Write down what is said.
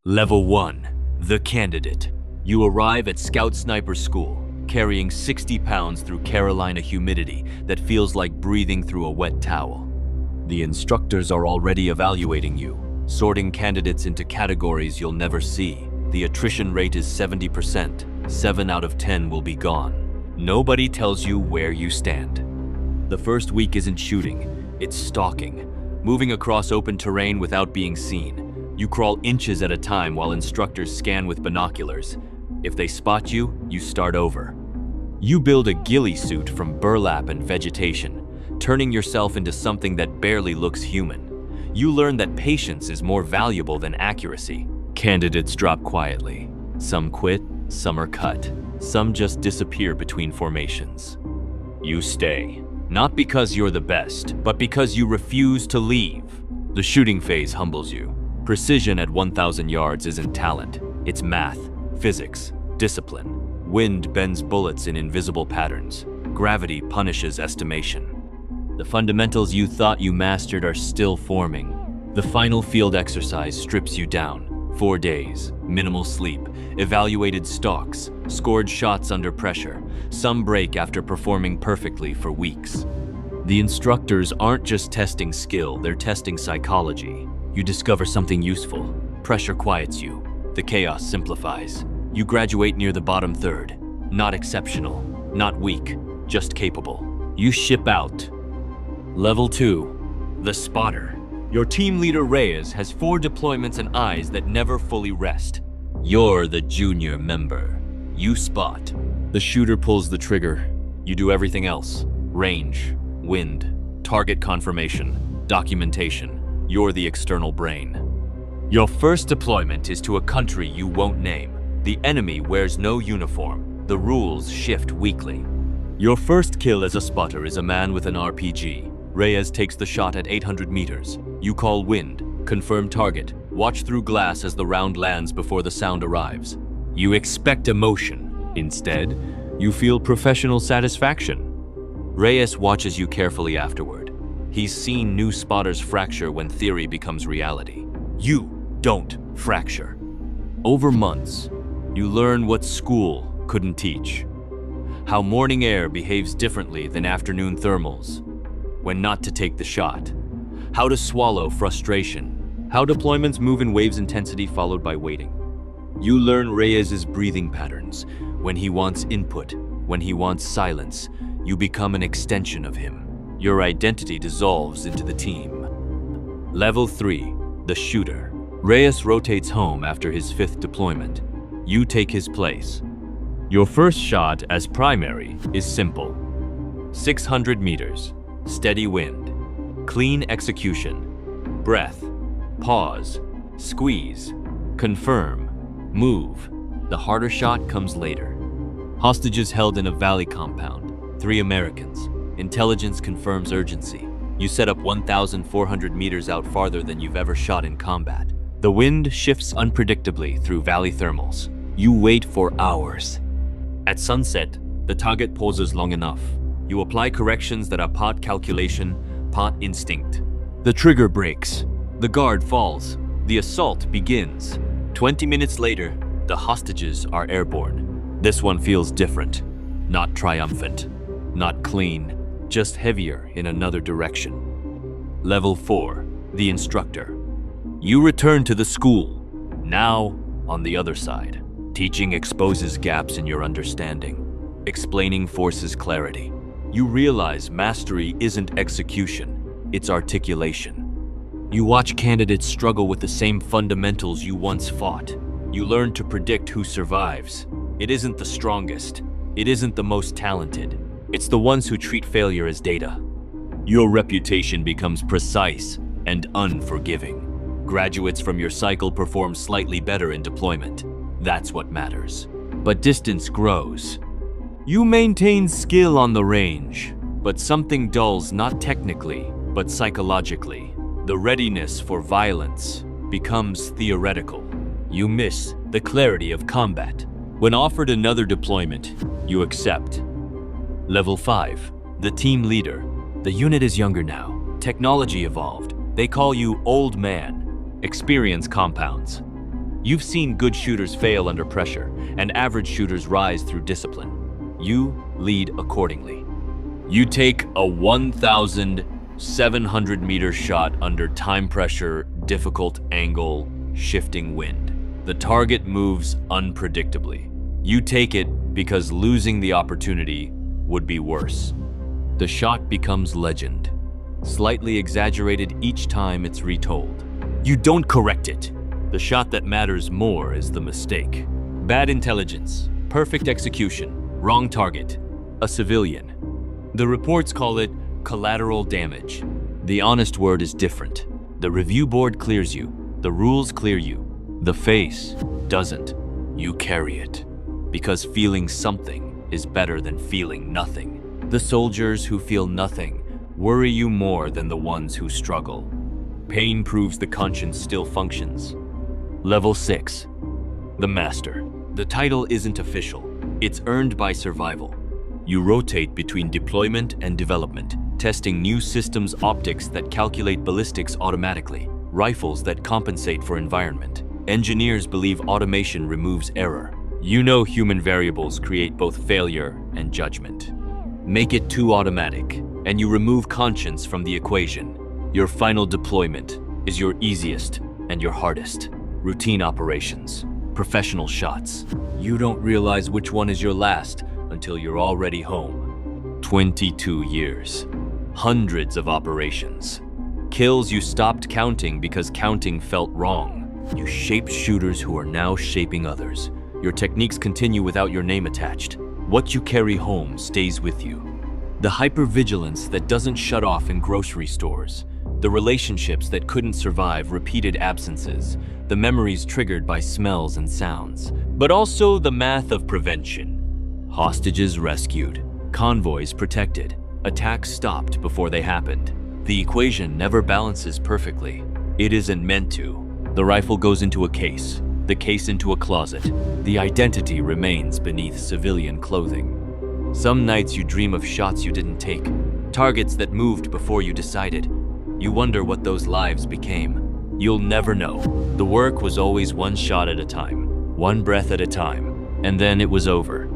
Level 1. The Candidate. You arrive at Scout Sniper School, carrying 60 pounds through Carolina humidity that feels like breathing through a wet towel. The instructors are already evaluating you, sorting candidates into categories you'll never see. The attrition rate is 70%. 7 out of 10 will be gone. Nobody tells you where you stand. The first week isn't shooting, it's stalking. Moving across open terrain without being seen. You crawl inches at a time while instructors scan with binoculars. If they spot you, you start over. You build a ghillie suit from burlap and vegetation, turning yourself into something that barely looks human. You learn that patience is more valuable than accuracy. Candidates drop quietly. Some quit, some are cut. Some just disappear between formations. You stay. Not because you're the best, but because you refuse to leave. The shooting phase humbles you. Precision at 1,000 yards isn't talent. It's math, physics, discipline. Wind bends bullets in invisible patterns. Gravity punishes estimation. The fundamentals you thought you mastered are still forming. The final field exercise strips you down. 4 days, minimal sleep, evaluated stalks, scored shots under pressure. Some break after performing perfectly for weeks. The instructors aren't just testing skill, they're testing psychology. You discover something useful. Pressure quiets you. The chaos simplifies. You graduate near the bottom third. Not exceptional, not weak, just capable. You ship out. Level 2. The Spotter. Your team leader Reyes has 4 deployments and eyes that never fully rest. You're the junior member. You spot. The shooter pulls the trigger. You do everything else. Range, wind, target confirmation, documentation. You're the external brain. Your first deployment is to a country you won't name. The enemy wears no uniform. The rules shift weekly. Your first kill as a spotter is a man with an RPG. Reyes takes the shot at 800 meters. You call wind, confirm target, watch through glass as the round lands before the sound arrives. You expect emotion. Instead, you feel professional satisfaction. Reyes watches you carefully afterward. He's seen new spotters fracture when theory becomes reality. You don't fracture. Over months, you learn what school couldn't teach. How morning air behaves differently than afternoon thermals. When not to take the shot. How to swallow frustration. How deployments move in waves intensity followed by waiting. You learn Reyes's breathing patterns. When he wants input, when he wants silence, you become an extension of him. Your identity dissolves into the team. Level 3. The Shooter. Reyes rotates home after his 5th deployment. You take his place. Your first shot as primary is simple. 600 meters, steady wind, clean execution, breath, pause, squeeze, confirm, move. The harder shot comes later. Hostages held in a valley compound, 3 Americans. Intelligence confirms urgency. You set up 1,400 meters out farther than you've ever shot in combat. The wind shifts unpredictably through valley thermals. You wait for hours. At sunset, the target pauses long enough. You apply corrections that are part calculation, part instinct. The trigger breaks. The guard falls. The assault begins. 20 minutes later, the hostages are airborne. This one feels different. Not triumphant. Not clean. Just heavier in another direction. Level 4. The Instructor. You return to the school. Now, on the other side. Teaching exposes gaps in your understanding. Explaining forces clarity. You realize mastery isn't execution, it's articulation. You watch candidates struggle with the same fundamentals you once fought. You learn to predict who survives. It isn't the strongest. It isn't the most talented. It's the ones who treat failure as data. Your reputation becomes precise and unforgiving. Graduates from your cycle perform slightly better in deployment. That's what matters. But distance grows. You maintain skill on the range, but something dulls not technically, but psychologically. The readiness for violence becomes theoretical. You miss the clarity of combat. When offered another deployment, you accept. Level 5. The Team Leader. The unit is younger now. Technology evolved. They call you Old Man. Experience compounds. You've seen good shooters fail under pressure, and average shooters rise through discipline. You lead accordingly. You take a 1,700-meter shot under time pressure, difficult angle, shifting wind. The target moves unpredictably. You take it because losing the opportunity would be worse. The shot becomes legend, slightly exaggerated each time it's retold. You don't correct it. The shot that matters more is the mistake. Bad intelligence, perfect execution, wrong target, a civilian. The reports call it collateral damage. The honest word is different. The review board clears you. The rules clear you. The face doesn't. You carry it. Because feeling something is better than feeling nothing. The soldiers who feel nothing worry you more than the ones who struggle. Pain proves the conscience still functions. Level 6. The Master. The title isn't official. It's earned by survival. You rotate between deployment and development, testing new systems optics that calculate ballistics automatically, rifles that compensate for environment. Engineers believe automation removes error. You know human variables create both failure and judgment. Make it too automatic, and you remove conscience from the equation. Your final deployment is your easiest and your hardest. Routine operations, professional shots. You don't realize which one is your last until you're already home. 22 years. Hundreds of operations. Kills you stopped counting because counting felt wrong. You shaped shooters who are now shaping others. Your techniques continue without your name attached. What you carry home stays with you. The hypervigilance that doesn't shut off in grocery stores. The relationships that couldn't survive repeated absences. The memories triggered by smells and sounds. But also the math of prevention. Hostages rescued. Convoys protected. Attacks stopped before they happened. The equation never balances perfectly. It isn't meant to. The rifle goes into a case, the case into a closet. The identity remains beneath civilian clothing. Some nights you dream of shots you didn't take, targets that moved before you decided. You wonder what those lives became. You'll never know. The work was always one shot at a time, one breath at a time, and then it was over.